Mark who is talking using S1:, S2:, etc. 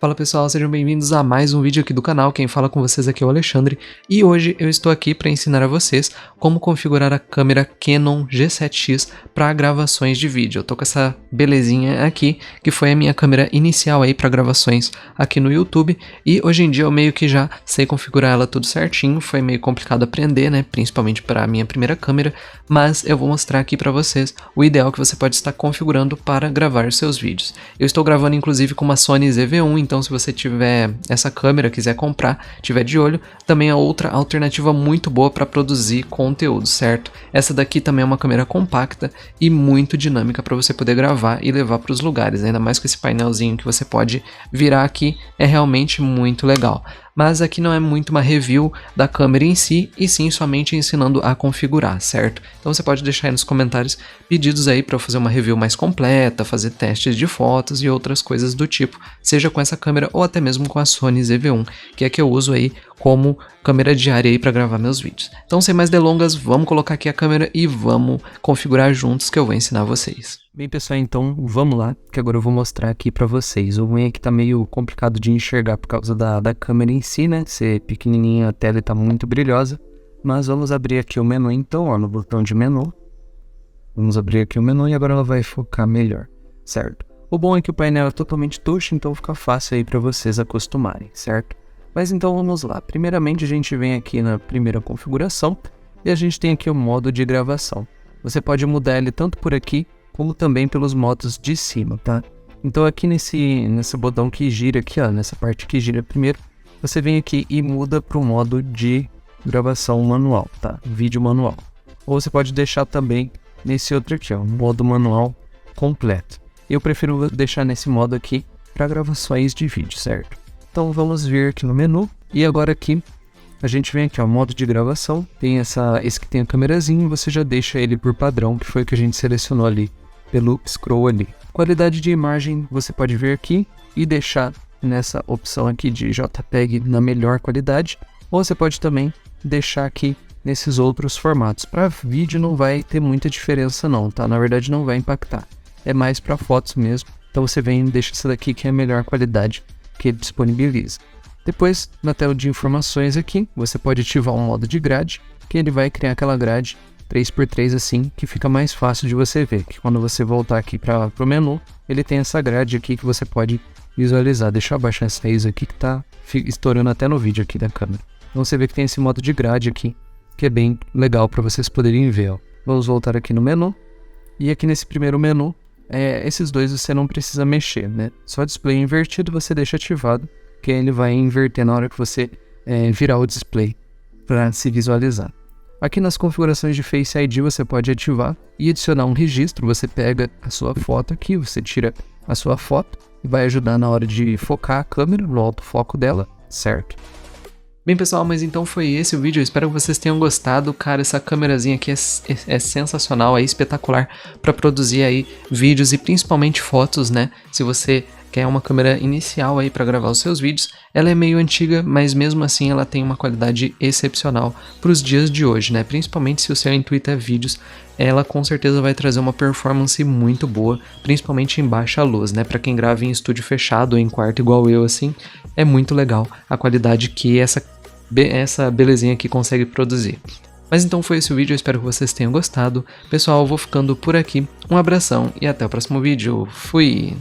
S1: Fala pessoal, sejam bem-vindos a mais um vídeo aqui do canal. Quem fala com vocês aqui é o Alexandre e hoje eu estou aqui para ensinar a vocês como configurar a câmera Canon G7X para gravações de vídeo. Eu tô com essa belezinha aqui, que foi a minha câmera inicial aí para gravações aqui no YouTube, e hoje em dia eu meio que já sei configurar ela tudo certinho. Foi meio complicado aprender, né, principalmente para a minha primeira câmera, mas eu vou mostrar aqui para vocês o ideal que você pode estar configurando para gravar seus vídeos. Eu estou gravando inclusive com uma Sony ZV-1, então se você tiver essa câmera, quiser comprar, tiver de olho, também é outra alternativa muito boa para produzir conteúdo, certo? Essa daqui também é uma câmera compacta e muito dinâmica para você poder gravar e levar para os lugares, ainda mais com esse painelzinho que você pode virar aqui, é realmente muito legal. Mas aqui não é muito uma review da câmera em si, e sim somente ensinando a configurar, certo? Então você pode deixar aí nos comentários pedidos aí para eu fazer uma review mais completa, fazer testes de fotos e outras coisas do tipo, seja com essa câmera ou até mesmo com a Sony ZV-1, que é que eu uso aí como câmera diária aí para gravar meus vídeos. Então sem mais delongas, vamos colocar aqui a câmera e vamos configurar juntos que eu vou ensinar vocês. Bem pessoal, então vamos lá, que agora eu vou mostrar aqui pra vocês. O ruim é que tá meio complicado de enxergar por causa da câmera em si, né? Ser pequenininha a tela e tá muito brilhosa. Mas vamos abrir aqui o menu então, ó, no botão de menu. Vamos abrir aqui o menu e agora ela vai focar melhor, certo? O bom é que o painel é totalmente touch, então fica fácil aí pra vocês acostumarem, certo? Mas então vamos lá. Primeiramente a gente vem aqui na primeira configuração e a gente tem aqui o modo de gravação. Você pode mudar ele tanto por aqui como também pelos modos de cima, tá? Então aqui nesse botão que gira aqui, ó, nessa parte que gira primeiro, você vem aqui e muda para o modo de gravação manual, tá? Vídeo manual. Ou você pode deixar também nesse outro aqui, ó, modo manual completo. Eu prefiro deixar nesse modo aqui para gravações de vídeo, certo? Então vamos vir aqui no menu e agora aqui a gente vem aqui, ó, modo de gravação, tem esse que tem a câmerazinha, você já deixa ele por padrão, que foi o que a gente selecionou ali pelo scroll ali. Qualidade de imagem, você pode vir aqui e deixar nessa opção aqui de JPEG na melhor qualidade, ou você pode também deixar aqui nesses outros formatos. Para vídeo não vai ter muita diferença não, tá? Na verdade não vai impactar, é mais para fotos mesmo, então você vem e deixa essa daqui que é a melhor qualidade que ele disponibiliza. Depois, na tela de informações aqui, você pode ativar um modo de grade, que ele vai criar aquela grade 3x3 assim, que fica mais fácil de você ver, que quando você voltar aqui para o menu, ele tem essa grade aqui que você pode visualizar. Deixa eu abaixar essa ISO aqui que tá estourando até no vídeo aqui da câmera. Então você vê que tem esse modo de grade aqui, que é bem legal para vocês poderem ver, ó. Vamos voltar aqui no menu, e aqui nesse primeiro menu, esses dois você não precisa mexer, né? Só display invertido você deixa ativado, que ele vai inverter na hora que você virar o display para se visualizar. Aqui nas configurações de Face ID você pode ativar e adicionar um registro. Você pega a sua foto aqui, você tira a sua foto e vai ajudar na hora de focar a câmera no autofoco dela, certo? Bem pessoal, mas então foi esse o vídeo, eu espero que vocês tenham gostado. Cara, essa câmerazinha aqui é sensacional, é espetacular para produzir aí vídeos e principalmente fotos, né? Se você quer uma câmera inicial aí para gravar os seus vídeos, ela é meio antiga, mas mesmo assim ela tem uma qualidade excepcional para os dias de hoje, né? Principalmente se o seu intuito é vídeos, ela com certeza vai trazer uma performance muito boa, principalmente em baixa luz, né? Para quem grava em estúdio fechado ou em quarto igual eu assim, é muito legal a qualidade que essa belezinha aqui consegue produzir. Mas então foi esse o vídeo, eu espero que vocês tenham gostado. Pessoal, eu vou ficando por aqui, um abração e até o próximo vídeo. Fui!